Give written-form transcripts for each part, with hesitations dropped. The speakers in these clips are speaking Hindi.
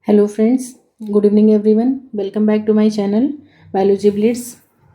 Hello friends, good evening everyone. Welcome back to my channel biology blitz.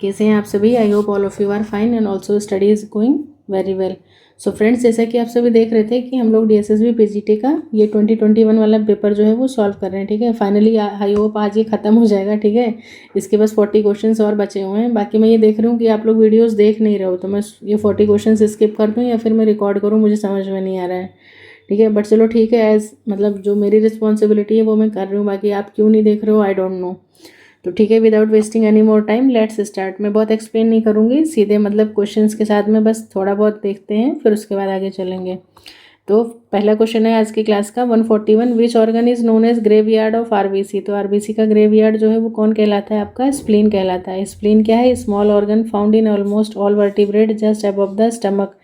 कैसे हैं आप सभी? I hope all of you are fine and also study is going very well. So friends, जैसा कि आप सभी देख रहे थे कि हम लोग डीएसएसबी पीजीटी का ये 2021 वाला पेपर जो है वो सॉल्व कर रहे हैं। ठीक है, फाइनली आई होप आज ये ख़त्म हो जाएगा। ठीक है, इसके बस 40 क्वेश्चंस और बचे हुए हैं। बाकी मैं ये देख रही हूँ कि आप लोग वीडियोज़ देख नहीं रहे हो, तो मैं ये 40 क्वेश्चन स्किप कर दूँ या फिर मैं रिकॉर्ड करूँ, मुझे समझ में नहीं आ रहा है। ठीक है, बट चलो ठीक है, एज मतलब जो मेरी रिस्पॉन्सिबिलिटी है वो मैं कर रही हूँ। बाकी आप क्यों नहीं देख रहे हो, आई डोंट नो। तो ठीक है, without wasting any more time let's start. मैं बहुत एक्सप्लेन नहीं करूँगी, सीधे मतलब क्वेश्चंस के साथ में बस थोड़ा बहुत देखते हैं, फिर उसके बाद आगे चलेंगे। तो पहला क्वेश्चन है आज की क्लास का 141, which organ is known as graveyard of RBC. तो आरबीसी का ग्रेव यार्ड जो है वो कौन कहलाता है? आपका स्प्लीन कहलाता है। स्प्लीन क्या है? Small organ found in almost all vertebrate just above the stomach.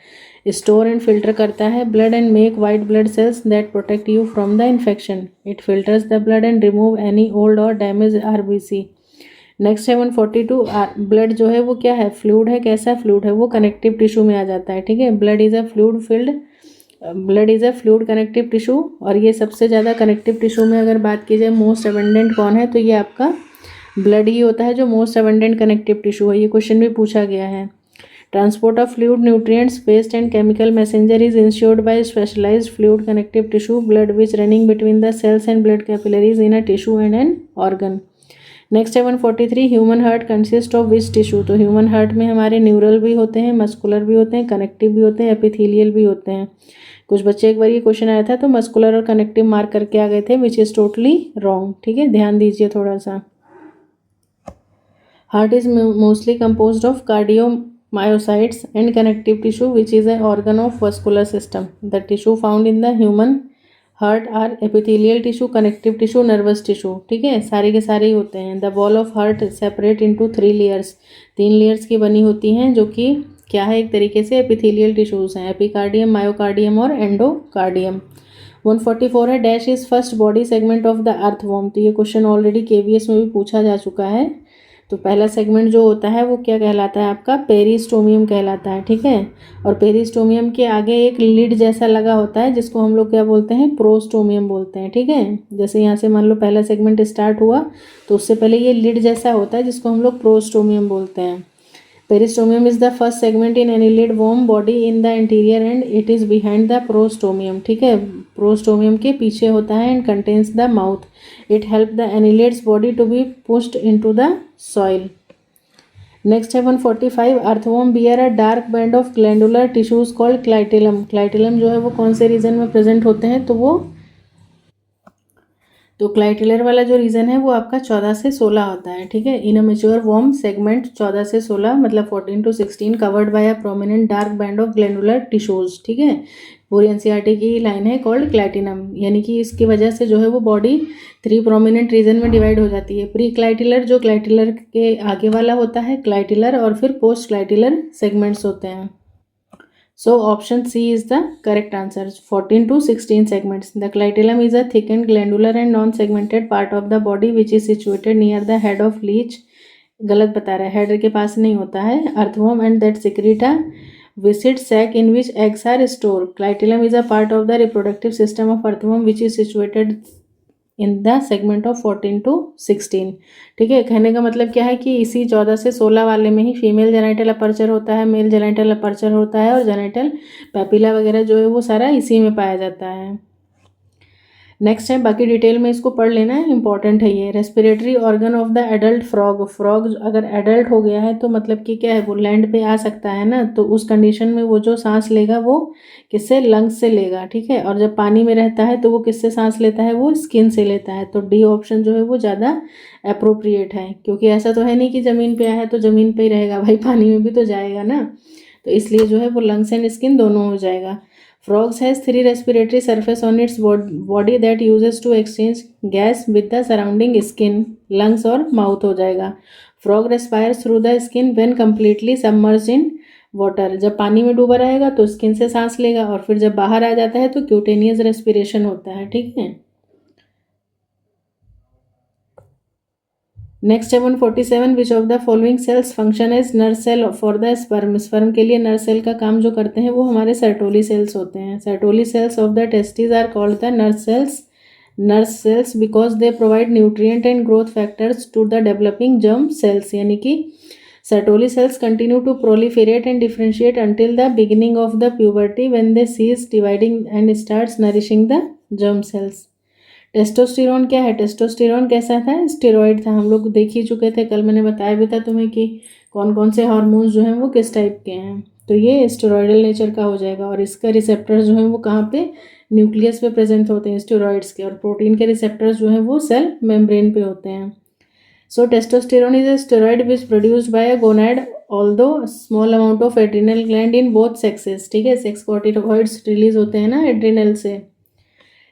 Store and filter करता है blood and make white blood cells that protect you from the infection. It filters the blood and remove any old और डैमेज आरबीसी। नेक्स्ट है 142, ब्लड जो है वो क्या है? फ्लूइड है। कैसा फ्लूइड है? वो कनेक्टिव टिश्यू में आ जाता है। ठीक है, blood is a fluid connective tissue. और ये सबसे ज़्यादा कनेक्टिव टिश्यू में अगर बात की जाए मोस्ट अबेंडेंट कौन है, तो ये आपका ब्लड ही होता है जो मोस्ट अबेंडेंट कनेक्टिव टिश्यू है। ये क्वेश्चन भी पूछा गया है। Transport of fluid nutrients paste and chemical messenger is ensured by specialised fluid connective tissue blood which running between the cells and blood capillaries in a tissue and an organ. Next है 143, human heart consist of which tissue. तो ह्यूमन हार्ट में हमारे न्यूरल भी होते हैं, मस्कुलर भी होते हैं, कनेक्टिव भी होते हैं, एपिथेलियल भी होते हैं। कुछ बच्चे, एक बार ये क्वेश्चन आया था तो मस्कुलर और कनेक्टिव मार्क करके आ गए थे, विच इज़ टोटली रॉन्ग। ठीक है, ध्यान दीजिए थोड़ा सा। Heart is mostly composed of cardiomyocytes and connective tissue, which is an organ of vascular system. The tissue found in the human heart are epithelial tissue, connective tissue, nervous tissue. ठीक है, सारे के सारे ही होते हैं। The wall of heart separate into 3 layers. 3 layers की बनी होती हैं, जो कि क्या है? एक तरीके से एपिथेलियल टिश्यूज हैं, एपिकार्डियम, मायोकार्डियम और एंडोकार्डियम। 144 है, dash is first body segment of the earthworm. तो ये क्वेश्चन ऑलरेडी केवीएस में भी पूछा जा चुका है। तो पहला सेगमेंट जो होता है वो क्या कहलाता है? आपका पेरिस्टोमियम कहलाता है। ठीक है, और पेरिस्टोमियम के आगे एक लिड जैसा लगा होता है जिसको हम लोग क्या बोलते हैं? प्रोस्टोमियम बोलते हैं। ठीक है, जैसे यहाँ से मान लो पहला सेगमेंट स्टार्ट हुआ तो उससे पहले ये लिड जैसा होता है जिसको हम लोग प्रोस्टोमियम बोलते हैं। Peristomium is the first segment in annelid worm body in the interior and it is behind the prostomium. ठीक है, प्रोस्टोमियम के पीछे होता है and contains the mouth. It help the annelids body to be pushed into the soil. Next है 145, earthworm bear a dark band of glandular tissues called clitellum. Clitellum जो है वो कौन से रीजन में प्रेजेंट होते हैं? तो क्लाइटेलर वाला जो रीजन है वो आपका 14 से 16 होता है। ठीक है, इन अ मेच्योर वॉर्म सेगमेंट 14 से 16 मतलब 14 to 16 covered by a prominent dark band of glandular tissues. ठीक है, पूरी एनसीईआरटी की लाइन है कॉल्ड क्लाइटिनम, यानी कि इसकी वजह से जो है वो बॉडी 3 प्रोमिनेंट रीजन में डिवाइड हो जाती है। प्री क्लाइटिलर जो क्लाइटिलर के आगे वाला होता है क्लाइटिलर, और फिर पोस्ट क्लाइटिलर सेगमेंट्स होते हैं। So option C is the correct answer. 14 to 16 segments. The clitellum is a thickened glandular and non-segmented part of the body which is situated near the head of leech. गलत बता रहा है, हेड के पास नहीं होता है। Earthworm and that secrete a viscid sac in which eggs are stored. Clitellum is a part of the reproductive system of earthworm which is situated in the segment of 14 to 16। ठीक है, कहने का मतलब क्या है कि इसी 14 से 16 वाले में ही फीमेल जेनाइटल अपर्चर होता है, मेल जेनाइटल अपर्चर होता है, और जेनाइटल पैपिला वगैरह जो है वो सारा इसी में पाया जाता है। नेक्स्ट है, बाकी डिटेल में इसको पढ़ लेना है, इंपॉर्टेंट है ये। Respiratory organ of the adult frog. Frog अगर एडल्ट हो गया है तो मतलब कि क्या है, वो लैंड पे आ सकता है ना, तो उस कंडीशन में वो जो सांस लेगा वो किससे? लंग्स से लेगा। ठीक है, और जब पानी में रहता है तो वो किससे सांस लेता है? वो स्किन से लेता है। तो डी ऑप्शन जो है वो ज़्यादा अप्रोप्रिएट है, क्योंकि ऐसा तो है नहीं कि ज़मीन पे आया है तो ज़मीन पे ही रहेगा, भाई पानी में भी तो जाएगा ना। तो इसलिए जो है वो लंग्स एंड स्किन दोनों हो जाएगा। Frogs has 3 respiratory surface on its body that uses to exchange gas with the surrounding skin, lungs और mouth हो जाएगा। Frog respires through the skin when completely submerged in water। जब पानी में डूबा रहेगा तो स्किन से सांस लेगा, और फिर जब बाहर आ जाता है तो क्यूटेनियस रेस्पिरेशन होता है। ठीक है, नेक्स्ट है 147, which of the following cells function as nerve cell for the sperm. Sperm के लिए नर्व सेल का काम जो करते हैं वो हमारे सर्टोली सेल्स होते हैं। Sertoli cells of the testis are called the nerve cells. Nurse cells because they provide nutrient and growth factors to the developing germ cells, यानी कि Sertoli cells continue to proliferate and differentiate until the beginning of the puberty when they cease dividing and starts nourishing the germ cells. Testosterone क्या है? टेस्टोस्टेरोन कैसा था? स्टेरॉइड था। हम लोग देख ही चुके थे, कल मैंने बताया भी था तुम्हें कि कौन कौन से हार्मोन्स जो हैं वो किस टाइप के हैं। तो ये स्टेरॉइडल नेचर का हो जाएगा और इसका रिसेप्टर्स जो हैं वो कहाँ पे? न्यूक्लियस पे प्रेजेंट होते हैं स्टेरॉइड्स के, और प्रोटीन के रिसेप्टर्स जो हैं वो सेल मेम्ब्रेन पे होते हैं। So testosterone is a steroid which produced by a gonad, although small amount of adrenal gland in both sexes, ठीक है। सेक्स कॉर्टिकॉइड्स रिलीज होते हैं ना एड्रिनल से।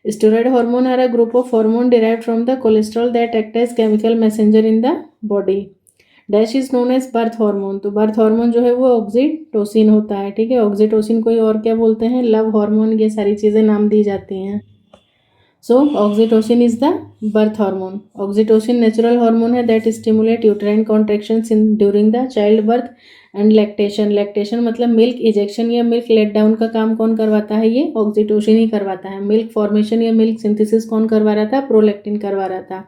Steroid hormone are a group of hormone derived from the cholesterol that act as chemical messenger in the body. Dash is known as birth hormone. तो बर्थ हार्मोन जो है वो ऑक्सीटोसिन होता है, ठीक है। ऑक्सीटोसिन को और क्या बोलते हैं? लव हार्मोन, ये सारी चीज़ें नाम दी जाती हैं। So oxytocin is the birth hormone. Oxytocin natural hormone है that stimulate uterine contractions in during the child birth and lactation. Lactation मतलब मिल्क इजेक्शन या मिल्क लेट डाउन का काम कौन करवाता है? ये ऑक्सीटोसिन ही करवाता है। मिल्क फॉर्मेशन या मिल्क सिंथेसिस कौन करवा रहा था? प्रोलैक्टिन करवा रहा था।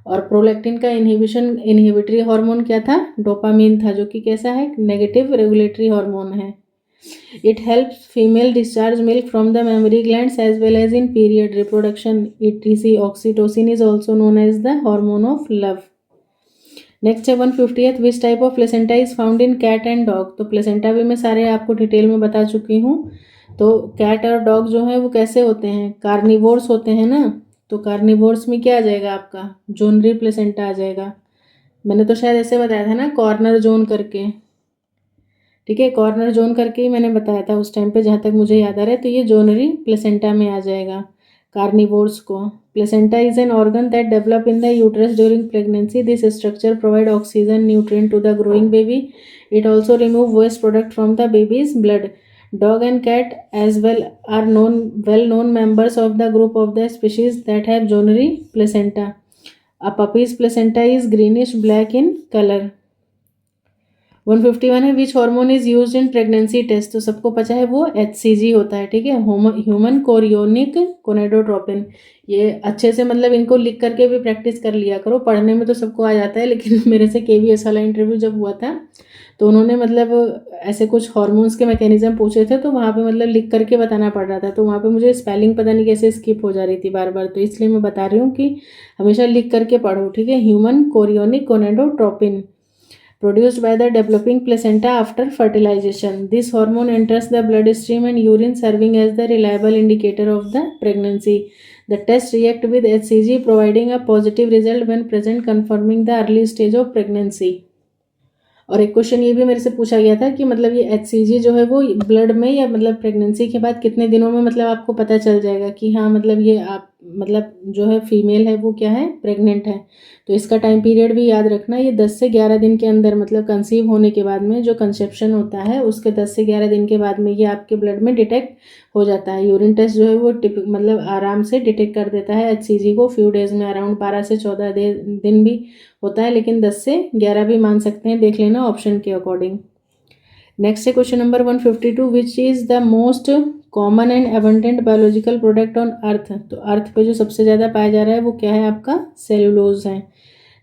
और प्रोलैक्टिन का इनहिबिटरी हार्मोन क्या था? डोपामीन था, जो कि कैसा है? नेगेटिव रेगुलेटरी हार्मोन है। It helps female discharge milk from the mammary glands as well as in period reproduction, etc. Oxytocin is also known as the hormone of love. Next है 150th, which type of placenta is found in cat and dog. तो प्लेसेंटा भी मैं सारे आपको डिटेल में बता चुकी हूँ। तो कैट और डॉग जो है वो कैसे होते हैं? कार्निवोर्स होते हैं ना। तो कार्निवोर्स में क्या आ जाएगा आपका? जोनरी प्लेसेंटा आ जाएगा। मैंने तो शायद ऐसे बताया था ना, कॉर्नर जोन करके, ठीक है। कॉर्नर जोन करके ही मैंने बताया था उस टाइम पे, जहाँ तक मुझे याद आ रहा है। तो ये जोनरी प्लेसेंटा में आ जाएगा कार्निवोर्स को। Placenta is an organ that develop in the uterus during pregnancy. This structure provide oxygen nutrient to the growing baby. It also remove waste product from the baby's blood. Dog and cat as well are well-known members of the group of the species that have jonery placenta. A puppy's placenta is greenish black in color. 151 है, which hormone is use in pregnancy test. तो सबको पता है वो HCG होता है, ठीक है। Human chorionic gonadotropin. ये अच्छे से मतलब इनको लिख करके भी प्रैक्टिस कर लिया करो। पढ़ने में तो सबको आ जाता है, लेकिन मेरे से KVS वाला इंटरव्यू जब हुआ था तो उन्होंने मतलब ऐसे कुछ हार्मोन्स के मैकेनिज्म पूछे थे, तो वहाँ पे मतलब लिख करके बताना पड़ रहा था। तो वहाँ पे मुझे स्पेलिंग पता नहीं कैसे स्किप हो जा रही थी बार बार, तो इसलिए मैं बता रही हूँ कि हमेशा लिख करके पढ़ो, ठीक है। Human chorionic gonadotropin produced by the developing placenta after fertilization. This hormone enters the bloodstream and urine, serving as the reliable indicator of the pregnancy. The test react with HCG, providing a positive result when present, confirming the early stage of pregnancy. और एक क्वेश्चन ये भी मेरे से पूछा गया था कि मतलब ये HCG जो है वो ब्लड में या मतलब प्रेगनेंसी के बाद कितने दिनों में मतलब आपको पता चल जाएगा कि हाँ मतलब ये आप मतलब जो है फीमेल है वो क्या है? प्रेग्नेंट है। तो इसका टाइम पीरियड भी याद रखना, ये 10 से 11 दिन के अंदर, मतलब कंसीव होने के बाद में जो कंसेप्शन होता है उसके 10 से 11 दिन के बाद में ये आपके ब्लड में डिटेक्ट हो जाता है। यूरिन टेस्ट जो है वो मतलब आराम से डिटेक्ट कर देता है HCG को फ्यू डेज में, अराउंड 12 से 14 दिन भी होता है, लेकिन 10 से 11 भी मान सकते हैं, देख लेना ऑप्शन के अकॉर्डिंग। नेक्स्ट है question number 152, which is the most common and abundant biological product on अर्थ। तो अर्थ पे जो सबसे ज़्यादा पाया जा रहा है वो क्या है आपका? सेलुलोज है।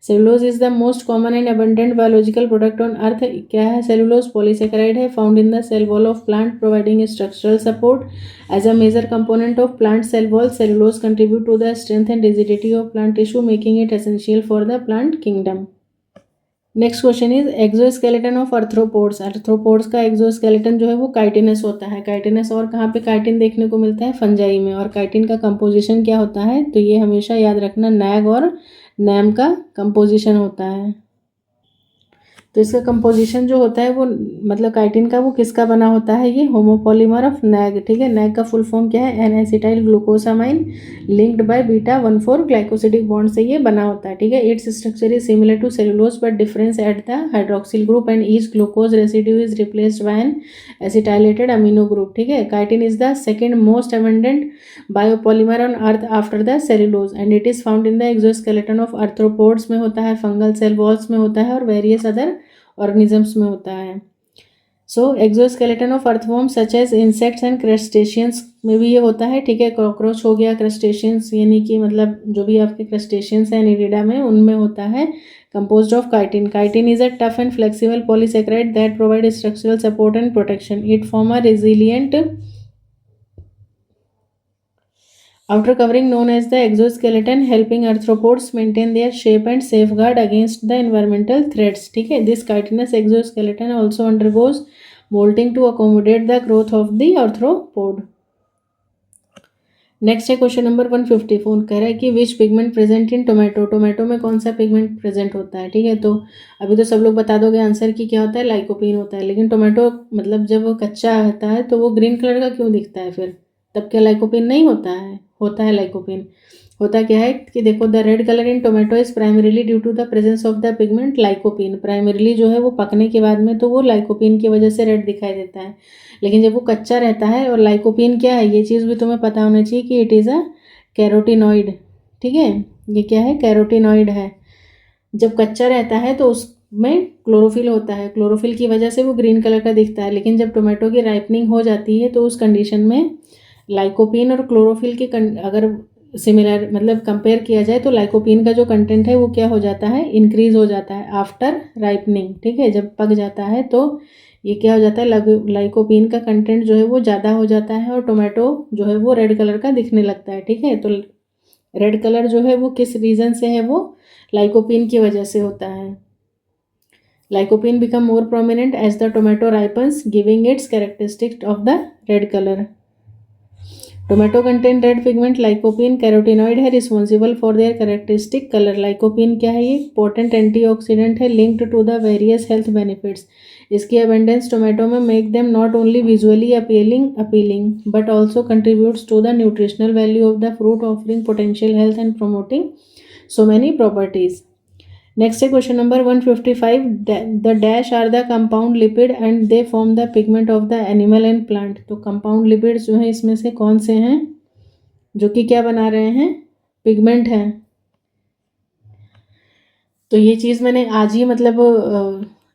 Cellulose is the most common and abundant biological product on earth. क्या है सेलुलोज? पॉलीसेकेराइड है, found in the cell wall of plant, providing structural support as a major component of plant cell wall. Cellulose contribute to the strength and rigidity of plant tissue, making it essential for the plant kingdom. Next question is exoskeleton of arthropods. Arthropods का एक्सोस्केलेटन जो है वो काइटिनस होता है। काइटिनस और कहाँ पे काइटिन देखने को मिलता है? फंजाई में। और काइटिन का कंपोजिशन क्या होता है? तो ये हमेशा याद रखना, नैग और नैम का कंपोजिशन होता है। तो इसका कंपोजिशन जो होता है वो मतलब काइटिन का वो किसका बना होता है? ये होमोपॉलीमर ऑफ नैग, ठीक है। नैग का फुल फॉर्म क्या है? N acetyl glucosamine linked by β14 glycosidic bond से ये बना होता है, ठीक है। Its structure is similar to cellulose but difference at the hydroxyl group and each glucose residue is replaced by an acetylated amino group, ठीक है। Chitin is the second most abundant biopolymer on earth after the cellulose and it is found in the exoskeleton of arthropods में होता है, फंगल सेल वॉल्स में होता है और वेरियस अदर ऑर्गेनिजम्स में होता है। So exoskeleton of earthworm such as insects and crustaceans में भी ये होता है, ठीक है। कॉकरोच हो गया, क्रस्टेशियंस यानी कि मतलब जो भी आपके क्रस्टेशियंस हैं एनिलिडा में, उनमें होता है composed of chitin. Chitin is a tough and flexible polysaccharide that provide structural support and protection. It form a resilient outer covering known as the exoskeleton, helping arthropods maintain their shape and safeguard against the environmental threats. ठीक है, this chitinous exoskeleton also undergoes molting to accommodate the growth of the arthropod. Next है क्वेश्चन नंबर 154, कह रहा है कि which pigment present in tomato, tomato में कौन सा पिगमेंट प्रेजेंट होता है, ठीक है। तो अभी तो सब लोग बता दोगे आंसर कि क्या होता है, लाइकोपीन होता है। लेकिन टोमेटो मतलब जब वो कच्चा रहता है तो वो ग्रीन कलर का क्यों दिखता है फिर, तब क्या लाइकोपीन नहीं होता है लाइकोपीन। होता क्या है कि देखो, the red colour in tomato is primarily due to the presence of the pigment lycopene. Primarily जो है वो पकने के बाद में तो वो लाइकोपीन की वजह से रेड दिखाई देता है। लेकिन जब वो कच्चा रहता है, और लाइकोपीन क्या है ये चीज़ भी तुम्हें पता होना चाहिए कि इट इज़ अ कैरोटिनॉइड, ठीक है। ये क्या है, कैरोटिनॉइड है। जब कच्चा रहता है तो उसमें क्लोरोफिल होता है, क्लोरोफिल की वजह से वो ग्रीन कलर का दिखता है। लेकिन जब टोमेटो की राइपनिंग हो जाती है तो उस कंडीशन में लाइकोपीन और क्लोरोफिल के अगर सिमिलर मतलब कंपेयर किया जाए तो लाइकोपीन का जो कंटेंट है वो क्या हो जाता है, इंक्रीज हो जाता है आफ्टर राइपनिंग, ठीक है। जब पक जाता है तो ये क्या हो जाता है, लाइकोपीन का कंटेंट जो है वो ज़्यादा हो जाता है और टोमेटो जो है वो रेड कलर का दिखने लगता है, ठीक है। तो रेड कलर जो है वो किस रीज़न से है, वो लाइकोपीन की वजह से होता है। Lycopene become more prominent as the tomato ripens, giving its characteristic of the red colour. Tomato content red pigment lycopene carotenoid है responsible for their characteristic colour. Lycopene क्या है, ये पोटेंट एंटीऑक्सीडेंट है linked to the various health benefits. इसकी अबेंडेंस टोमेटो में make them not only visually appealing but also contributes to the nutritional value of the fruit, offering potential health and promoting so many properties. Next है question number 155, the dash are the compound lipid and they form the pigment of the animal and plant. तो कंपाउंड लिपिड्स जो है इसमें से कौन से हैं जो कि क्या बना रहे हैं, पिगमेंट है। तो ये चीज़ मैंने आज ही मतलब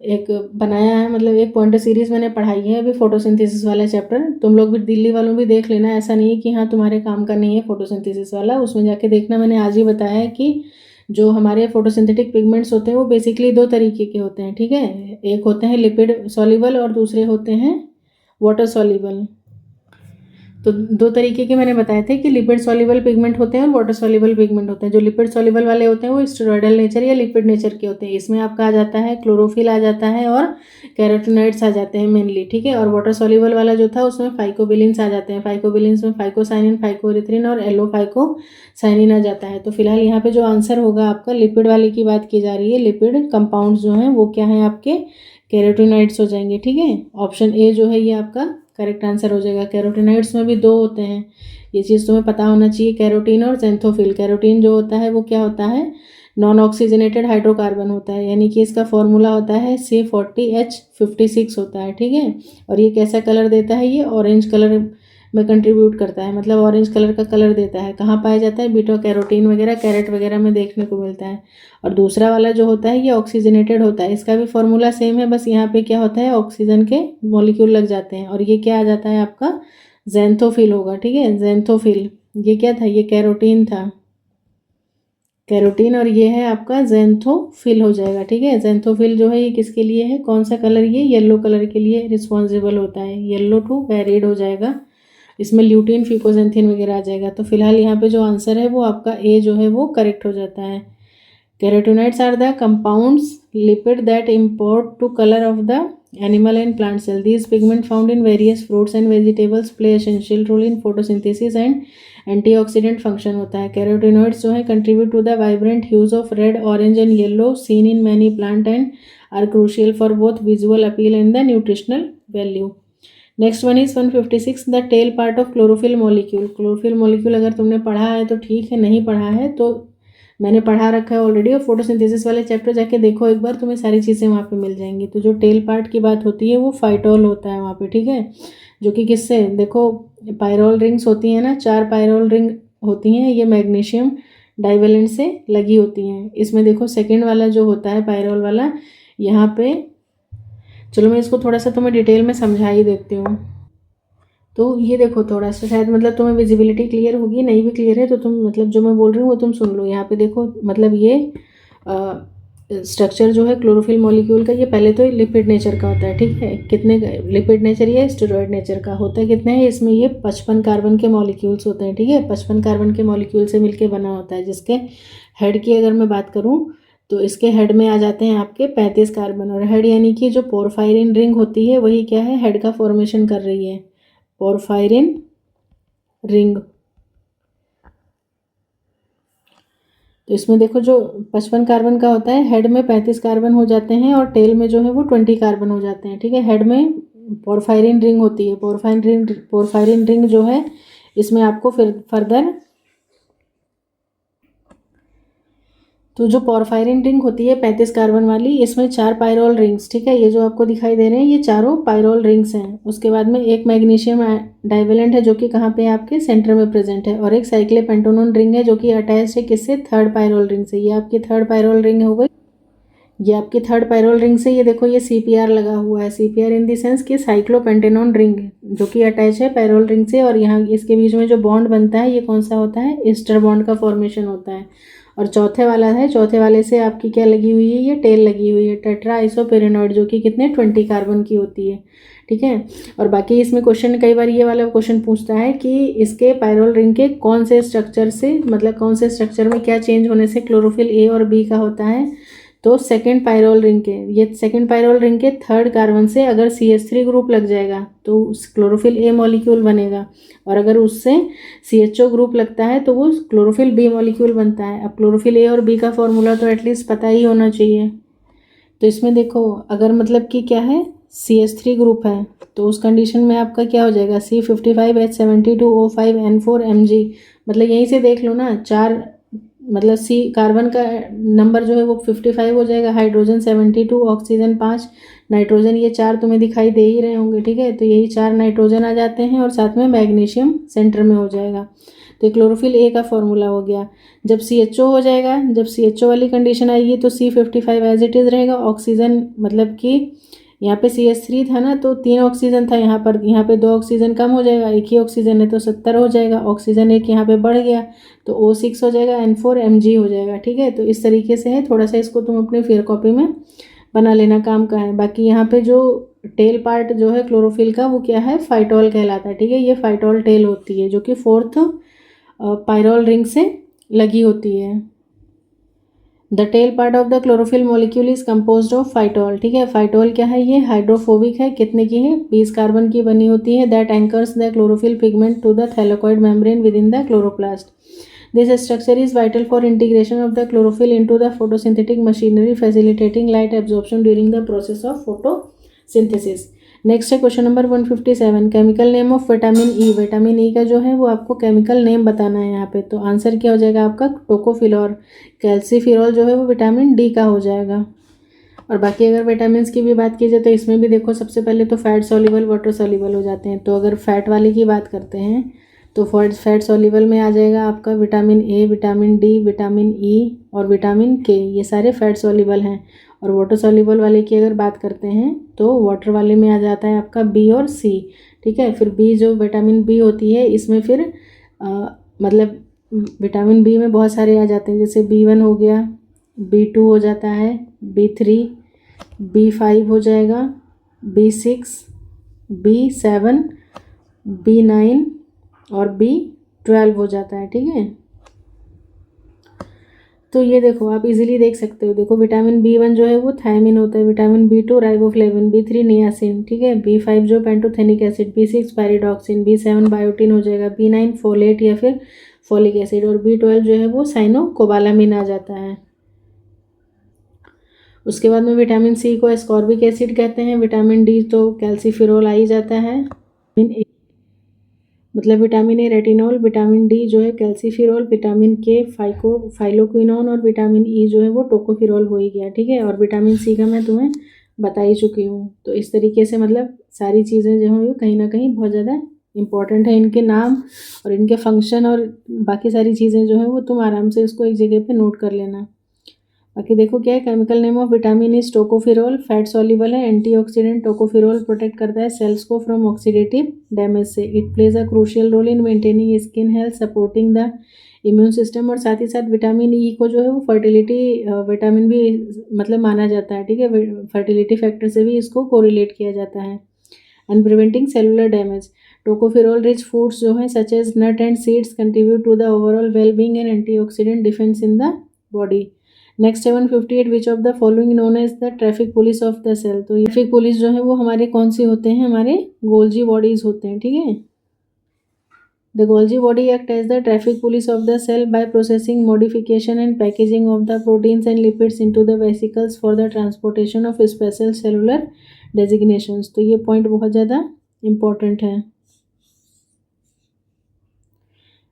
एक बनाया है, मतलब एक पॉइंटर सीरीज मैंने पढ़ाई है अभी, फोटोसिंथेसिस वाला चैप्टर। तुम लोग भी दिल्ली वालों भी देख लेना, ऐसा नहीं है कि हाँ तुम्हारे काम का नहीं है फोटोसिंथेसिस वाला, उसमें जाके देखना। मैंने आज ही बताया है कि जो हमारे फोटोसिंथेटिक पिगमेंट्स होते हैं वो बेसिकली दो तरीके के होते हैं, ठीक है। एक होते हैं लिपिड सॉल्युबल और दूसरे होते हैं वाटर सॉल्युबल। तो दो तरीके के मैंने बताए थे कि लिपिड सॉल्युबल पिगमेंट होते हैं और वाटर सॉल्युबल पिगमेंट होते हैं। जो लिपिड सॉल्युबल वाले होते हैं वो स्टेरॉयडल नेचर या लिपिड नेचर के होते हैं। इसमें आपका आ जाता है क्लोरोफिल आ जाता है और कैरोटिनॉइड्स आ जाते हैं मेनली, ठीक है। और वाटर सॉल्युबल वाला जो था उसमें फाइकोबिलिन्स आ जाते हैं। फाइकोबिलिन्स में फाइकोसाइनिन, फाइकोरिथ्रिन और एलो फाइकोसाइनिन आ जाता है। तो फिलहाल यहाँ पे जो आंसर होगा आपका, लिपिड वाले की बात की जा रही है, लिपिड कंपाउंड्स जो हैं वो क्या हैं आपके, कैरोटिनॉइड्स हो जाएंगे, ठीक है। ऑप्शन ए जो है ये आपका करेक्ट आंसर हो जाएगा। कैरोटिनॉइड्स में भी दो होते हैं, ये चीज़ तुम्हें पता होना चाहिए, कैरोटीन और ज़ैंथोफिल। कैरोटीन जो होता है वो क्या होता है, नॉन ऑक्सीजनेटेड हाइड्रोकार्बन होता है, यानी कि इसका फॉर्मूला होता है C40H56 होता है, ठीक है। और ये कैसा कलर देता है, ये ऑरेंज कलर में कंट्रीब्यूट करता है, मतलब ऑरेंज कलर का कलर देता है। कहाँ पाया जाता है, बीटा कैरोटीन वगैरह, कैरेट वगैरह में देखने को मिलता है। और दूसरा वाला जो होता है ये ऑक्सीजनेटेड होता है, इसका भी फॉर्मूला सेम है, बस यहाँ पे क्या होता है, ऑक्सीजन के मॉलिक्यूल लग जाते हैं। और ये क्या आ जाता है आपका, ज़ैंथोफिल होगा, ठीक है। ज़ैंथोफिल ये क्या था, ये कैरोटीन था, कैरोटीन, और ये है आपका ज़ैंथोफिल हो जाएगा, ठीक है। ज़ैंथोफिल जो है ये किसके लिए है, कौन सा कलर, ये येलो कलर के लिए रिस्पॉन्सिबल होता है, येलो टू वेरिड हो जाएगा। इसमें ल्यूटीन, फिकोजेंथिन वगैरह आ जाएगा। तो फिलहाल यहाँ पे जो आंसर है वो आपका ए जो है वो करेक्ट हो जाता है। Carotenoids are the compounds lipid that import to colour of the animal and plant cell. These pigment found in various fruits and vegetables play essential role in photosynthesis and antioxidant function होता है। कैरोटिनॉइड्स जो है contribute to the vibrant hues of red, orange and yellow seen in many plant and are crucial for both visual appeal and the nutritional value. Next one is 156, the tail part of chlorophyll molecule. Chlorophyll molecule अगर तुमने पढ़ा है तो ठीक है, नहीं पढ़ा है तो मैंने पढ़ा रखा है ऑलरेडी, और फोटोसिंथेसिस वाले चैप्टर जाके देखो एक बार, तुम्हें सारी चीज़ें वहाँ पे मिल जाएंगी। तो जो टेल पार्ट की बात होती है वो फाइटोल होता है वहाँ पे, ठीक है। जो कि किससे, देखो पायरोल रिंग्स होती हैं ना, 4 पायरोल रिंग होती हैं, ये मैग्नीशियम डाइवेलेंट से लगी होती हैं। इसमें देखो सेकेंड वाला जो होता है पायरोल वाला, यहाँ पे चलो मैं इसको थोड़ा सा तुम्हें डिटेल में समझा ही देती हूँ। तो ये देखो थोड़ा सा शायद मतलब तुम्हें विजिबिलिटी क्लियर होगी, नहीं भी क्लियर है तो तुम मतलब जो मैं बोल रही हूँ वो तुम सुन लो। यहाँ पे देखो मतलब ये स्ट्रक्चर जो है क्लोरोफिल मॉलिक्यूल का, ये पहले तो लिपिड नेचर का होता है, ठीक है। कितने लिपिड नेचर या स्टेरॉयड नेचर का होता है, कितने हैं इसमें, ये 55 कार्बन के मॉलिक्यूल्स होते हैं, ठीक है। 55 कार्बन के मॉलिक्यूल से मिलके बना होता है, जिसके हेड की अगर मैं बात करूँ तो इसके हेड में आ जाते हैं आपके 35 कार्बन। और हेड यानी कि जो पोरफायरिन रिंग होती है वही क्या है, हेड का फॉर्मेशन कर रही है, पोरफायरिन रिंग। तो इसमें देखो जो 55 कार्बन का होता है, हेड में 35 कार्बन हो जाते हैं और टेल में जो है वो 20 कार्बन हो जाते हैं, ठीक है। हेड में पोरफायरिन रिंग होती है, पोरफायरिन रिंग जो है इसमें आपको फिर फर्दर, तो जो पोरफायरिन रिंग होती है 35 कार्बन वाली, इसमें 4 पायरोल रिंग्स, ठीक है। ये जो आपको दिखाई दे रहे हैं ये चारों पायरोल रिंग्स हैं। उसके बाद में एक मैग्नीशियम डाइवेलेंट है जो कि कहाँ पे है, आपके सेंटर में प्रेजेंट है। और एक साइक्लोपेंटेनोन रिंग है जो कि अटैच है किससे, थर्ड पायरोल रिंग से। ये आपकी थर्ड पायरोल रिंग हो गई, ये आपकी थर्ड पायरोल रिंग से। ये देखो ये CPR लगा हुआ है, CPR इन दी सेंस कि साइक्लोपेंटेनोन रिंग जो कि अटैच है पायरोल रिंग से। और यहाँ इसके बीच में जो बॉन्ड बनता है ये कौन सा होता है, ईस्टर बॉन्ड का फॉर्मेशन होता है। और चौथे वाला है, चौथे वाले से आपकी क्या लगी हुई है, ये टेल लगी हुई है, टेट्रा आइसोपेरेनॉइड, जो कि कितने 20 कार्बन की होती है, ठीक है। और बाकी इसमें क्वेश्चन कई बार ये वाला क्वेश्चन पूछता है कि इसके पायरोल रिंग के कौन से स्ट्रक्चर से, मतलब कौन से स्ट्रक्चर में क्या चेंज होने से क्लोरोफिल A और B का होता है। तो सेकेंड पायरोल रिंग के, ये सेकेंड पायरोल रिंग के थर्ड कार्बन से अगर CH3 ग्रुप लग जाएगा तो क्लोरोफिल A मॉलिक्यूल बनेगा। और अगर उससे CHO ग्रुप लगता है तो वो क्लोरोफिल B मॉलिक्यूल बनता है। अब क्लोरोफिल A और B का फॉर्मूला तो एटलीस्ट पता ही होना चाहिए। तो इसमें देखो अगर मतलब कि क्या है, CH3 ग्रुप है तो उस कंडीशन में आपका क्या हो जाएगा, C55H72O5N4Mg। मतलब यहीं से देख लो ना, चार मतलब सी कार्बन का नंबर जो है वो 55 हो जाएगा, हाइड्रोजन 72, ऑक्सीजन 5, नाइट्रोजन ये 4 तुम्हें दिखाई दे ही रहे होंगे, ठीक है। तो यही 4 नाइट्रोजन आ जाते हैं और साथ में मैग्नीशियम सेंटर में हो जाएगा। तो क्लोरोफिल A का फॉर्मूला हो गया। जब CHO हो जाएगा, जब CHO वाली कंडीशन आएगी तो C55 एज इट इज़ रहेगा। ऑक्सीजन मतलब कि यहाँ पे CH3 था ना तो 3 ऑक्सीजन था यहाँ पर, यहाँ पे 2 ऑक्सीजन कम हो जाएगा, एक ही ऑक्सीजन है तो 70 हो जाएगा। ऑक्सीजन एक यहाँ पे बढ़ गया तो O6 हो जाएगा, N4Mg हो जाएगा, ठीक है। तो इस तरीके से है, थोड़ा सा इसको तुम अपने फेयर कॉपी में बना लेना, काम का है। बाकी यहाँ पे जो टेल पार्ट जो है क्लोरोफिल का वो क्या है, फाइटोल कहलाता है, ठीक है। ये फाइटोल टेल होती है जो कि फोर्थ पायरोल रिंग से लगी होती है। The tail part of the chlorophyll molecule is composed of phytol, ठीक है। फाइटोल क्या है, ये हाइड्रोफोबिक है, कितने की है, 20 कार्बन की बनी होती है। That anchors the chlorophyll pigment to the thylakoid membrane within the chloroplast. This structure is vital for integration of the chlorophyll into the photosynthetic machinery facilitating light absorption during the process of photosynthesis. Next है question number 157, chemical name of vitamin E. Vitamin E का जो है वो आपको केमिकल नेम बताना है यहाँ पे। तो आंसर क्या हो जाएगा आपका, टोकोफिलॉर। कैल्सीफिरॉल जो है वो विटामिन डी का हो जाएगा। और बाकी अगर विटामिन की भी बात की जाए तो इसमें भी देखो सबसे पहले तो फैट सॉल्युबल, वाटर सॉल्युबल हो जाते हैं। तो अगर फैट वाले की बात करते हैं तो फैट सॉल्युबल में आ जाएगा आपका vitamin A, vitamin D, vitamin E और विटामिन के, ये सारे फैट सॉल्युबल हैं। और वाटर सॉल्युबल वाले की अगर बात करते हैं तो वाटर वाले में आ जाता है आपका बी और सी, ठीक है। फिर बी जो विटामिन बी होती है इसमें फिर मतलब विटामिन बी में बहुत सारे आ जाते हैं, जैसे B1 हो गया, B2 हो जाता है, B3, B5 हो जाएगा, B6, B7, B9 और B12 हो जाता है, ठीक है। तो ये देखो आप इजीली देख सकते हो, देखो विटामिन B1 जो है वो थायमिन होता है, vitamin B2 riboflavin, B3 niacin, ठीक है, B5 जो pantothenic acid, B6 pyridoxine, B7 biotin हो जाएगा, B9 फोलेट या फिर फोलिक एसिड और B12 जो है वो साइनोकोबालामिन आ जाता है। उसके बाद में विटामिन सी को एस्कॉर्बिक एसिड कहते हैं, विटामिन डी तो कैल्सीफिरोल आ ही जाता है, मतलब vitamin A retinol, vitamin D जो है कैल्सीफिरोल, विटामिन के फाइलोक्विनोन और विटामिन ई जो है वो टोकोफिरोल हो ही गया, ठीक है। और विटामिन सी का मैं तुम्हें बता ही चुकी हूँ। तो इस तरीके से मतलब सारी चीज़ें जो हैं कहीं ना कहीं बहुत ज़्यादा इंपॉर्टेंट है, इनके नाम और इनके फंक्शन और बाकी सारी चीज़ें जो हैं वो तुम आराम से इसको एक जगह पे नोट कर लेना। बाकी देखो क्या है, chemical name of vitamin is tocopherol, fat soluble है, एंटीऑक्सीडेंट, टोकोफिरोल प्रोटेक्ट करता है सेल्स को फ्रॉम ऑक्सीडेटिव डैमेज से, it plays a crucial role in maintaining skin health, supporting the immune system, और साथ ही साथ विटामिन ई को जो है वो फर्टिलिटी विटामिन भी मतलब माना जाता है, ठीक है, फर्टिलिटी फैक्टर से भी इसको कोरिलेट किया जाता है, and preventing cellular damage. Tocopherol rich foods जो हैं such as nut and seeds contribute to the overall wellbeing and antioxidant defence in the body. Next है 158, which of the following known as the traffic police of the cell. तो ट्रैफिक पुलिस जो है वो हमारे कौन से होते हैं, हमारे गोल्जी बॉडीज होते हैं, ठीक है। The Golgi body act as the traffic police of the cell by processing, modification and packaging of the proteins and lipids into the vesicles for the transportation of special cellular designations। तो ये पॉइंट बहुत ज़्यादा इम्पोर्टेंट है।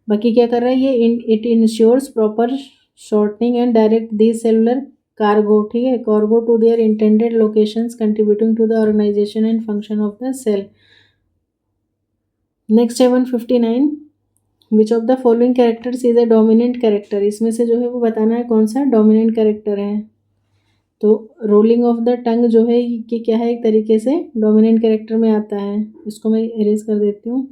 बाकी क्या कर रहा है ये, it ensures proper shortening and direct the cellular cargo, ठीक है, cargo to their intended locations contributing to the organisation and function of the cell. Next है 159, which of the following characters is a dominant character. इसमें से जो है वो बताना है कौन सा डोमिनेंट कैरेक्टर है। तो रोलिंग ऑफ द टंग जो है कि क्या है, एक तरीके से डोमिनेंट कैरेक्टर में आता है। इसको मैं इरेज कर देती हूँ।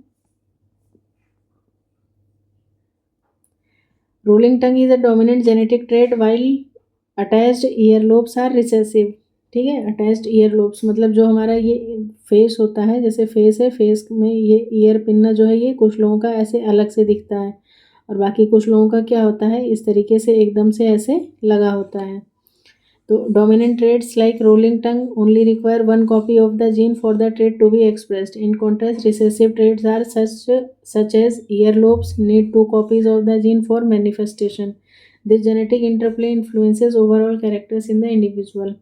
Rolling tongue is a dominant genetic trait while attached ear lobes are recessive, ठीक है। अटैच्ड ईयर लोब्स मतलब जो हमारा ये फेस होता है, जैसे फेस है, फेस में ये ईयर पिन्ना जो है ये कुछ लोगों का ऐसे अलग से दिखता है, और बाकी कुछ लोगों का क्या होता है, इस तरीके से एकदम से ऐसे लगा होता है। तो dominant traits like rolling tongue only require one copy of the gene for the trait to be expressed. In contrast recessive traits are such as ear lobes need two copies of the gene for manifestation. This genetic interplay influences overall characters in the individual.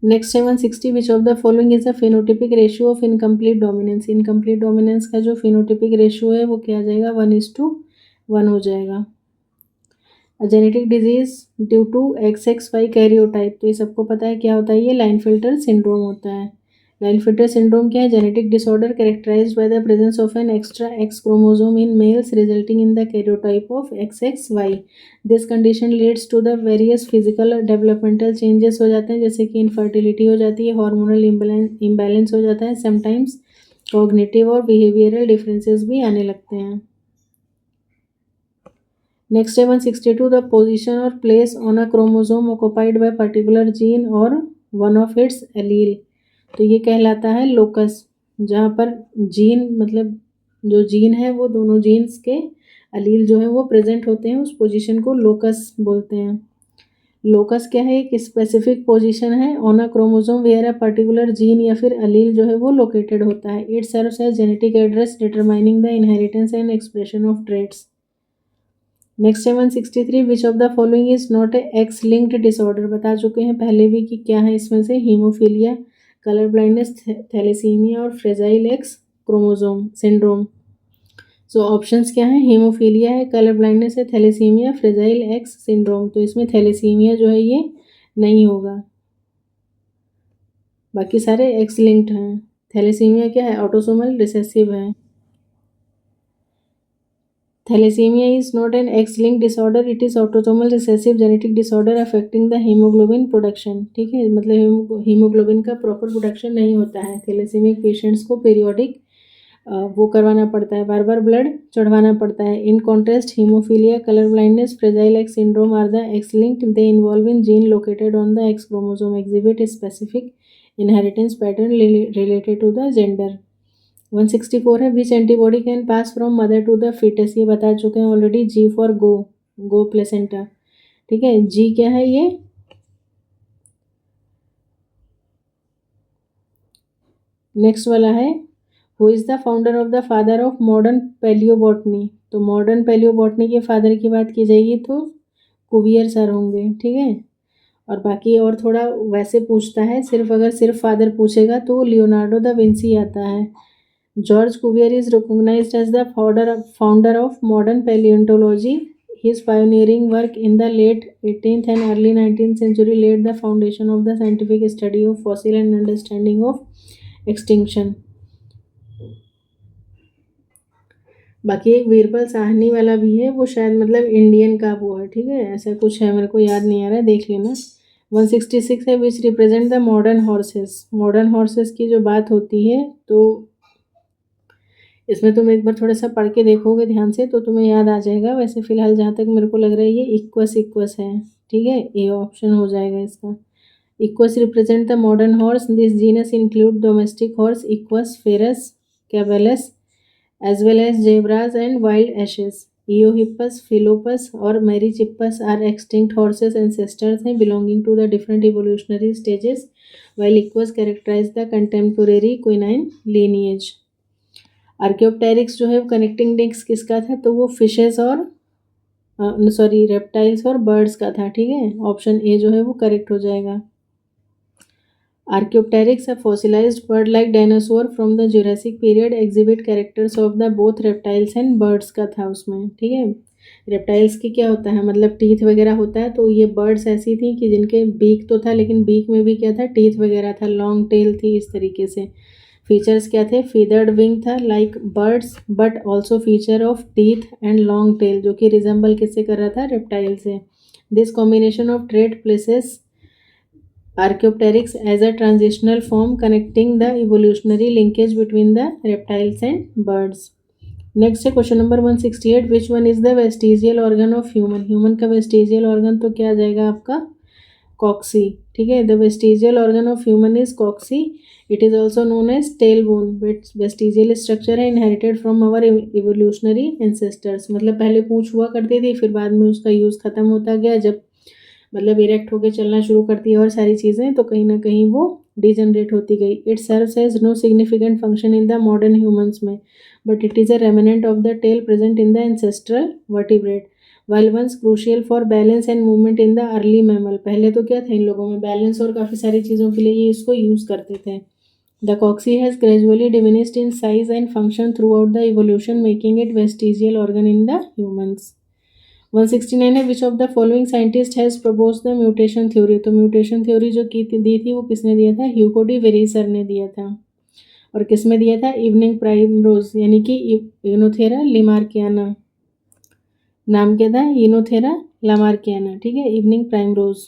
Next है 160, which of the following is a phenotypic ratio of incomplete dominance. Incomplete dominance का जो फिनोटिपिक रेशियो है वो क्या आ जाएगा, 1:1 हो जाएगा। Genetic disease due to XXY karyotype, तो ये सबको पता है क्या होता है, ये लाइनफिल्टर सिंड्रोम होता है। लाइनफिल्टर सिंड्रोम क्या है, genetic disorder characterised by the presence of an extra X chromosome in males resulting in the karyotype of XXY। This condition leads to the various physical developmental changes हो जाते हैं, जैसे कि इनफर्टिलिटी हो जाती है, हार्मोनल इम्बैलेंस हो जाता है, समटाइम्स कॉग्निटिव और बिहेवियरल डिफरेंसेस भी आने लगते हैं। नेक्स्ट है 162, द पोजीशन और place on a chromosome occupied by particular gene और वन ऑफ इट्स एलील। तो ये कहलाता है लोकस, जहाँ पर जीन मतलब जो जीन है वो दोनों जीन्स के एलील जो है वो प्रेजेंट होते हैं, उस पोजीशन को लोकस बोलते हैं। लोकस क्या है, एक स्पेसिफिक पोजीशन है on a chromosome where a particular gene या फिर एलील जो है वो लोकेटेड होता है। It serves as genetic address determining the inheritance and expression of traits. Next है 163, which of the following is not a X linked disorder. बता चुके हैं पहले भी कि क्या है इसमें से, हीमोफीलिया, कलर ब्लाइंडनेस, थैलेसीमिया और fragile x chromosome syndrome. So options क्या हैं, हीमोफीलिया है, कलर ब्लाइंडनेस है, थैलेसीमिया, फ्रेजाइल एक्स सिंड्रोम। तो इसमें थैलेसीमिया जो है ये नहीं होगा, बाकी सारे एक्स लिंक्ड हैं। थैलेसीमिया क्या है, ऑटोसोमल रिसेसिव है। Thalassemia is not an X-linked disorder, it is autosomal recessive genetic disorder affecting the hemoglobin production, ठीक है, मतलब हीमोग्लोबिन का प्रॉपर प्रोडक्शन नहीं होता है। थैलेसीमिक पेशेंट्स को पीरियोडिक वो करवाना पड़ता है, बार बार ब्लड चढ़वाना पड़ता है। In contrast haemophilia, colour blindness, fragile X syndrome are the X linked, they involve in gene located on the X chromosome, exhibit specific inheritance pattern related to the gender. 164 है, which antibody can pass from mother to the foetus. ये बता चुके हैं already, G for go, go placenta, ठीक है। जी क्या है ये, नेक्स्ट वाला है, who is the founder of the father of modern palaeobotany. तो मॉडर्न पैलियोबॉटनी के फादर की बात की जाएगी तो कुवियर सर होंगे, ठीक है। और बाकी और थोड़ा वैसे पूछता है, सिर्फ अगर सिर्फ फादर पूछेगा तो लियोनार्डो द विंसी आता है। George Cuvier is recognized as the founder of modern paleontology. His pioneering work in the late 18th and early 19th century laid the foundation of the scientific study of fossil and understanding of extinction. बाकी एक बीरबल साहनी वाला भी है, वो शायद मतलब इंडियन का वो है, ठीक है, ऐसा कुछ है, मेरे को याद नहीं आ रहा है, देख लेना। 166 है which represent the modern horses. Modern horses की जो बात होती है तो इसमें तुम एक बार थोड़ा सा पढ़ के देखोगे ध्यान से तो तुम्हें याद आ जाएगा। वैसे फिलहाल जहाँ तक मेरे को लग रहा है ये इक्वस इक्वस है, ठीक है, ए ऑप्शन हो जाएगा इसका। Equus represent the modern horse. This genus include domestic horse Equus, ferus, caballus as well as zebras and wild ashes. Eohippus, Philopus और Merychippus are extinct horses ancestors हैं belonging to the different evolutionary stages, while Equus characterize the contemporary canine lineage. Archaeopteryx जो है वो कनेक्टिंग लिंक्स किसका था, तो वो फिशेस और सॉरी रेप्टाइल्स और बर्ड्स का था, ठीक है, ऑप्शन ए जो है वो करेक्ट हो जाएगा। Archaeopteryx, a fossilized bird-like dinosaur from the Jurassic period, exhibit characters of the both reptiles and birds का था उसमें, ठीक है। रेप्टाइल्स की क्या होता है, मतलब टीथ वगैरह होता है, तो ये बर्ड्स ऐसी थी कि जिनके बीक तो था लेकिन बीक में भी क्या था, टीथ वगैरह था, लॉन्ग टेल थी, इस तरीके से। फीचर्स क्या थे, फीदर्ड विंग था like birds but also feature of teeth and long tail, जो कि रिजेंबल किससे कर रहा था, रेप्टाइल से। This combination of trade places Archaeopteryx as a transitional form connecting the evolutionary linkage between the reptiles and birds. Next है question number 168, which one is the vestigial organ of human. Human का वेस्टिजियल ऑर्गन तो क्या आ जाएगा आपका, कॉक्सी, ठीक है। The vestigial organ of human is coccyx. It is also known as tail bone. Vestigial structure है inherited from our evolutionary ancestors, मतलब पहले पूंछ हुआ करती थी, फिर बाद में उसका यूज़ खत्म होता गया, जब मतलब इरेक्ट होकर चलना शुरू करती है और सारी चीज़ें, तो कहीं ना कहीं वो डिजनरेट होती गई। It serves as no significant function in the modern humans में, but it is a remnant of the tail present in the ancestral vertebrate, while once crucial for balance and movement in the early mammal. पहले तो क्या था इन लोगों में, बैलेंस और काफ़ी सारी चीज़ों के लिए ये इसको यूज़ करते थे। The coccyx has gradually diminished in size and function throughout the evolution, making it vestigial organ in the humans. 169 है which of the following scientist has propose the mutation theory. तो म्यूटेशन थ्योरी जो दी थी वो किसने दिया था, ह्यूगो डी वेरीसर ने दिया था। और किस में दिया था, इवनिंग प्राइमरोज, यानी कि इनोथेरा लिमार्कियाना, नाम क्या था, इनोथेरा लामार्कियाना, ठीक है, evening primrose.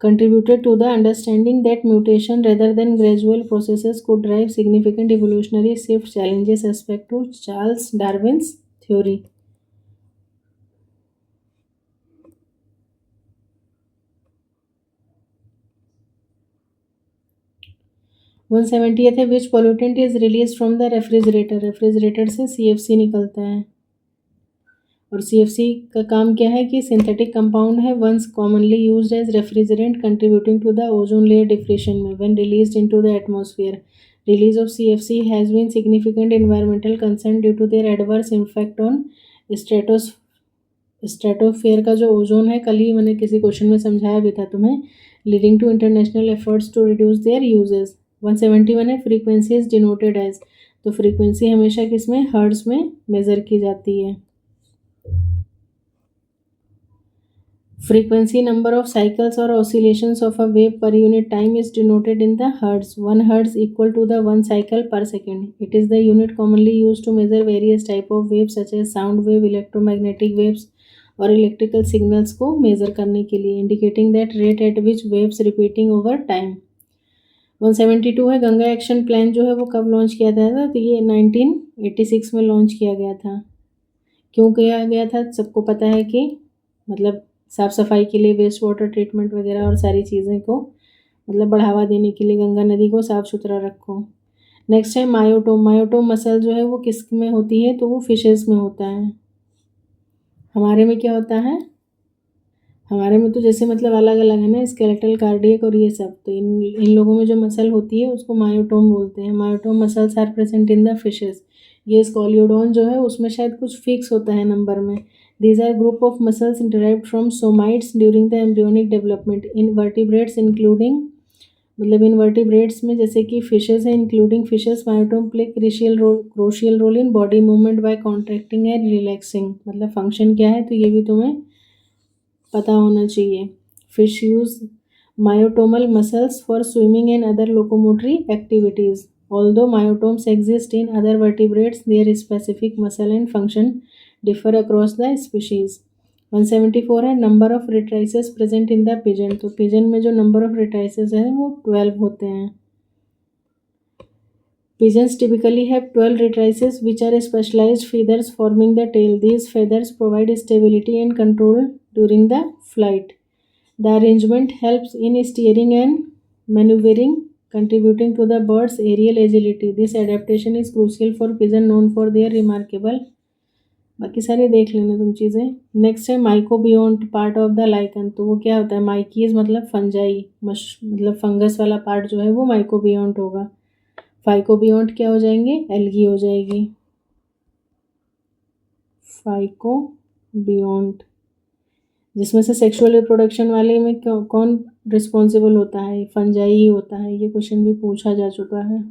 Contributed to the understanding that mutation rather than gradual processes could drive significant evolutionary shift, challenges aspect to Charles Darwin's theory. 170th है which pollutant is release from the refrigerator. Refrigerator से CFC निकलता है, और CFC का काम क्या है कि सिंथेटिक कंपाउंड है, once commonly used as refrigerant contributing to the ozone layer depression में when released into the atmosphere. Release of CFC has been significant environmental concern due to their adverse impact on stratosphere का जो ओजोन है, कल ही मैंने किसी क्वेश्चन में समझाया भी था तुम्हें, leading to international efforts to reduce their usages. 171 है फ्रीक्वेंसी इज डिनोटेड एज। तो फ्रीक्वेंसी हमेशा किस में, हर्ट्ज में मेजर की जाती है। फ्रीक्वेंसी नंबर ऑफ साइकिल्स और oscillations of a wave per unit time is denoted in the hertz. 1 hertz equal to the 1 cycle per second. It is the unit commonly use to measure various type of wave such as sound wave, electromagnetic waves और इलेक्ट्रिकल सिग्नल्स को मेजर करने के लिए, indicating that rate at which waves repeating over time. 172 है गंगा एक्शन प्लान जो है वो कब लॉन्च किया गया था, तो ये 1986 में लॉन्च किया गया था। क्यों किया गया था, सबको पता है कि मतलब साफ़ सफाई के लिए, वेस्ट वाटर ट्रीटमेंट वगैरह और सारी चीज़ें को मतलब बढ़ावा देने के लिए, गंगा नदी को साफ़ सुथरा रखो। नेक्स्ट है मायोटोम। मायोटोम मसल जो है वो किस में होती है, तो वो फिशेस में होता है। हमारे में क्या होता है, हमारे में तो जैसे मतलब अलग अलग है ना, स्केलेटल, कार्डियक और ये सब, तो इन लोगों में जो मसल होती है उसको मायोटोम बोलते हैं। Myotome muscles are present in the fishes. ये स्कॉलियोडोन जो है उसमें शायद कुछ फिक्स होता है नंबर में। These are group of muscles derived from somites during the embryonic development in vertebrates including, मतलब इन वर्टिब्रेट्स में जैसे कि फिशेस है, including fishes, myotome play crucial role in body movement by contracting and relaxing. मतलब फंक्शन क्या है, तो ये भी तुम्हें पता होना चाहिए। Fish use myotomal muscles for swimming and other locomotory activities. Although myotomes exist in other vertebrates, their specific muscle and function differ across the species. 174 है number of retrices present in the pigeon. तो पिजन में जो नंबर ऑफ रिट्राइसेस है वो 12 होते हैं। Pigeons typically have 12 retrices, which are specialized feathers forming the tail. These feathers provide stability and control during the flight. The arrangement helps in steering and maneuvering, contributing to the bird's aerial agility. This adaptation is crucial for pigeon known for their remarkable। बाकी सारे देख लेना तुम चीज़ें। नेक्स्ट है माइकोबियोन्ट पार्ट ऑफ द लाइकन। तो वो क्या होता है? माइकीज मतलब फंजाई, मतलब फंगस वाला पार्ट जो है वो माइकोबियोन्ट होगा। फाइकोबियोन्ट क्या हो जाएंगे? एल्गी हो जाएगी। फाइकोबियोन्ट, जिसमें से सेक्सुअल रिप्रोडक्शन वाले में कौन रिस्पॉन्सिबल होता है? फंजाई ही होता है। ये क्वेश्चन भी पूछा जा चुका है।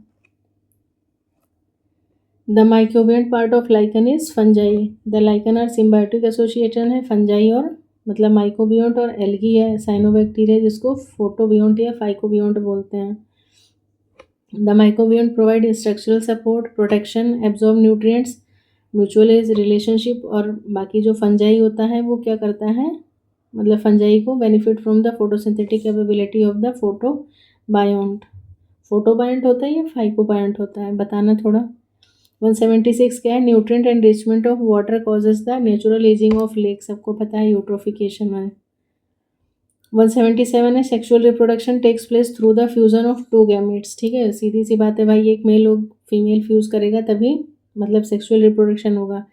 The mycobiont part of lichen is fungi. The lichen are symbiotic association है फंजाई और मतलब माइकोबियोन्ट और एल्गी है साइनोबैक्टीरिया, जिसको फोटोबियोन्ट या फाइकोबियोन्ट बोलते हैं। The mycobiont provide structural support, protection, absorb nutrients, mutual relationship. और बाकी जो फंजाई होता है वो क्या करता है? मतलब फंजाई को benefit from the photosynthetic capability of the photobiont. Photobiont होता है या फाइकोबायोन्ट होता है? बताना थोड़ा। 176 क्या है? Nutrient enrichment of water causes the natural ageing of lake. सबको पता है यूट्रोफिकेशन है। 177 है sexual reproduction takes place through the fusion of two gametes. ठीक है, सीधी सी बात है भाई, एक मेल और फीमेल फ्यूज करेगा तभी मतलब सेक्सुअल रिप्रोडक्शन होगा।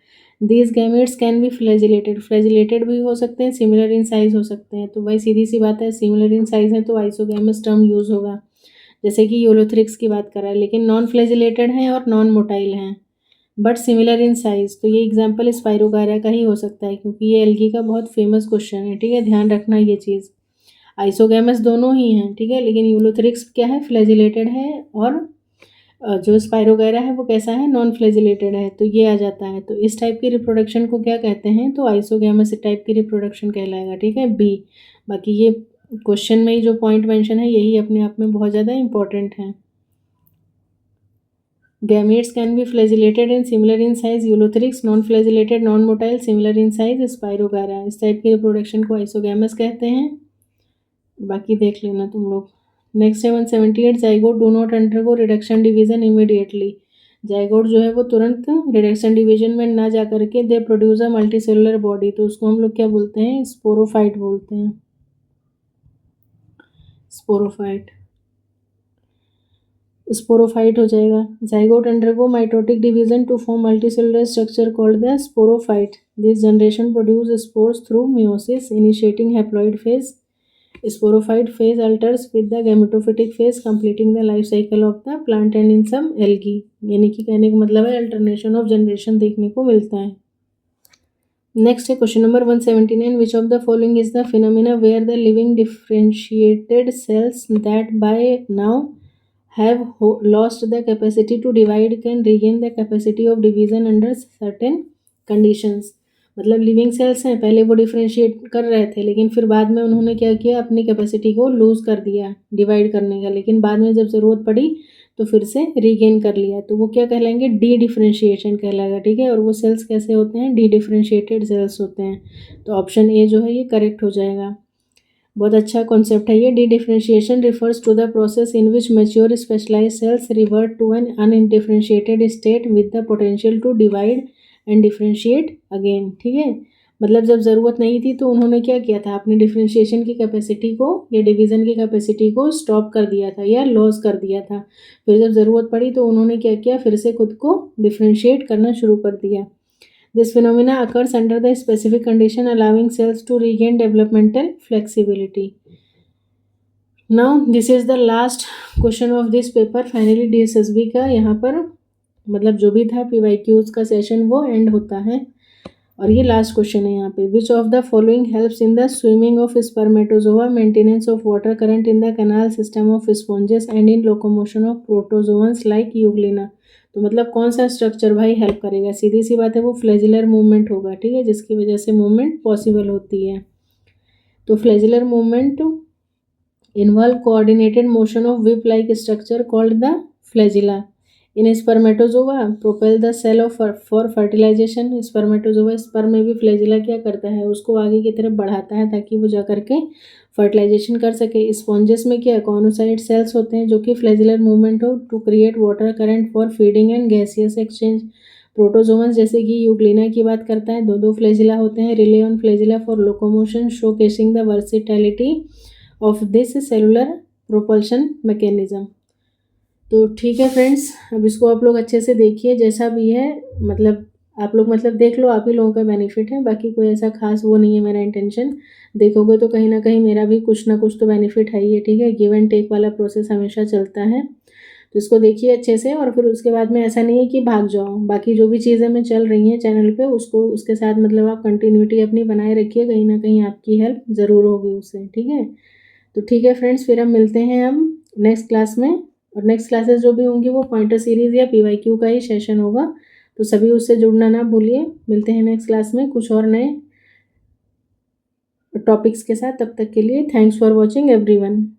These gametes can be flagellated, flagellated भी हो सकते हैं, सिमिलर इन साइज हो सकते हैं। तो भाई सीधी सी बात है, सिमिलर इन साइज है तो आइसोगैमस टर्म यूज होगा, जैसे कि यूलोथ्रिक्स की बात कर रहा है। लेकिन नॉन फ्लैजिलेटेड हैं और नॉन मोटाइल हैं बट सिमिलर इन साइज, तो ये एग्जाम्पल स्पाइरोगायरा का ही हो सकता है क्योंकि ये एल्गी का बहुत फेमस क्वेश्चन है। ठीक है, ध्यान रखना ये चीज़। आइसोगैमस दोनों ही हैं, ठीक है, लेकिन यूलोथ्रिक्स क्या है? फ्लैजिलेटेड है और जो स्पाइरोगायरा है वो कैसा है? नॉन फ्लैजिलेटेड है। तो ये आ जाता है। तो इस टाइप की रिप्रोडक्शन को क्या कहते हैं? तो आइसोगैमस टाइप की रिप्रोडक्शन कहलाएगा। ठीक है, बी। बाकी ये क्वेश्चन में ही जो पॉइंट मेंशन है यही अपने आप में बहुत ज़्यादा इंपॉर्टेंट है। Gametes can be flagellated and similar in size, Ulothrix non flagellated, non motile, similar in size, spirogyra. इस टाइप की रिप्रोडक्शन को आइसोगैमस कहते हैं। बाकी देख लेना तुम लोग। नेक्स्ट है 178 zygote do not undergo reduction division immediately. Zygote जो है वो तुरंत रिडक्शन डिवीजन में ना जा करके they produce a multicellular body, तो उसको हम लोग क्या बोलते हैं? स्पोरोफाइट बोलते हैं। स्पोरोफाइट, स्पोरोफाइट हो जाएगा। Zygote undergo mitotic division to form multicellular structure called the sporophyte. This generation produce spores through meiosis initiating haploid phase. Sporophyte phase alters with the gametophytic phase completing the life cycle of the plant and in some algae. यानी कि कहने का मतलब है अल्टरनेशन ऑफ जनरेशन देखने को मिलता है। नेक्स्ट है question number 179, which of the following is the phenomena where the living differentiated cells that by now have lost the capacity to divide can regain the capacity of division under certain conditions। मतलब लिविंग सेल्स हैं, पहले वो डिफ्रेंशिएट कर रहे थे लेकिन फिर बाद में उन्होंने क्या किया? अपनी कैपेसिटी को लूज कर दिया डिवाइड करने का, लेकिन बाद में जब ज़रूरत पड़ी तो फिर से रीगेन कर लिया। तो वो क्या कहलाएंगे? डी डिफ्रेंशिएशन कहलाएगा। ठीक है, और वो सेल्स कैसे होते हैं? डी डिफ्रेंशिएटेड सेल्स होते हैं। तो ऑप्शन ए जो है ये करेक्ट हो जाएगा। बहुत अच्छा कॉन्सेप्ट है ये। Dedifferentiation refers to the process in which mature specialised cells revert to an undifferentiated state with the potential to divide and differentiate again. ठीक है, मतलब जब ज़रूरत नहीं थी तो उन्होंने क्या किया था? अपनी डिफ्रेंशिएशन की कैपेसिटी को या डिवीज़न की कैपेसिटी को स्टॉप कर दिया था या लॉस कर दिया था। फिर जब ज़रूरत पड़ी तो उन्होंने क्या किया? फिर से खुद को डिफ्रेंशिएट करना शुरू कर दिया। This phenomena occurs under the specific condition allowing cells to regain developmental flexibility. Now this is the last question of this paper. Finally DSSB का यहाँ पर मतलब जो भी था PYQs का सेशन वो एंड होता है और ये लास्ट क्वेश्चन है यहाँ पे। Which of the following helps in the swimming of spermatozoa, maintenance of water current in the canal system of sponges and in locomotion of protozoans like Euglena। तो मतलब कौन सा स्ट्रक्चर भाई हेल्प करेगा? सीधी सी बात है, वो फ्लैजिलर मूवमेंट होगा। ठीक है, जिसकी वजह से मूवमेंट पॉसिबल होती है। तो flagellar movement involve coordinated motion of whip like structure called the flagella. In spermatozoa propel the cell of for fertilisation. Spermatozoa sperm में भी फ्लैजिला क्या करता है, उसको आगे की तरफ बढ़ाता है ताकि वो जा करके फर्टिलाइजेशन कर सके। स्पॉन्जेस में क्या कॉनोसाइट सेल्स होते हैं जो कि फ्लैजिलर मूवमेंट हो to create water current for feeding and gaseous exchange. Protozoans जैसे कि यूग्लिना की बात करता है, दो फ्लैजिला होते हैं, relay on flagella for locomotion show casing the versatility of this cellular propulsion mechanism. तो ठीक है फ्रेंड्स, अब इसको आप लोग अच्छे से देखिए, जैसा भी है मतलब आप लोग मतलब देख लो, आप ही लोगों का बेनिफिट है, बाकी कोई ऐसा खास वो नहीं है मेरा इंटेंशन। देखोगे तो कहीं ना कहीं मेरा भी कुछ ना कुछ तो बेनिफिट है ही है, ठीक है। गिव एंड टेक वाला प्रोसेस हमेशा चलता है, तो इसको देखिए अच्छे से। और फिर उसके बाद में ऐसा नहीं है कि भाग जाओ, बाकी जो भी चीज़ें मैं चल रही हैं चैनल पे उसको उसके साथ मतलब आप कंटिन्यूटी अपनी बनाए रखिए, कहीं ना कहीं आपकी हेल्प ज़रूर होगी उससे, ठीक है। तो ठीक है फ्रेंड्स, फिर हम मिलते हैं हम नेक्स्ट क्लास में। और नेक्स्ट क्लासेस जो भी होंगी वो पॉइंटर सीरीज़ या पीवाईक्यू का ही सेशन होगा, तो सभी उससे जुड़ना ना भूलिए। मिलते हैं नेक्स्ट क्लास में कुछ और नए टॉपिक्स के साथ, तब तक के लिए थैंक्स फॉर वॉचिंग एवरीवन।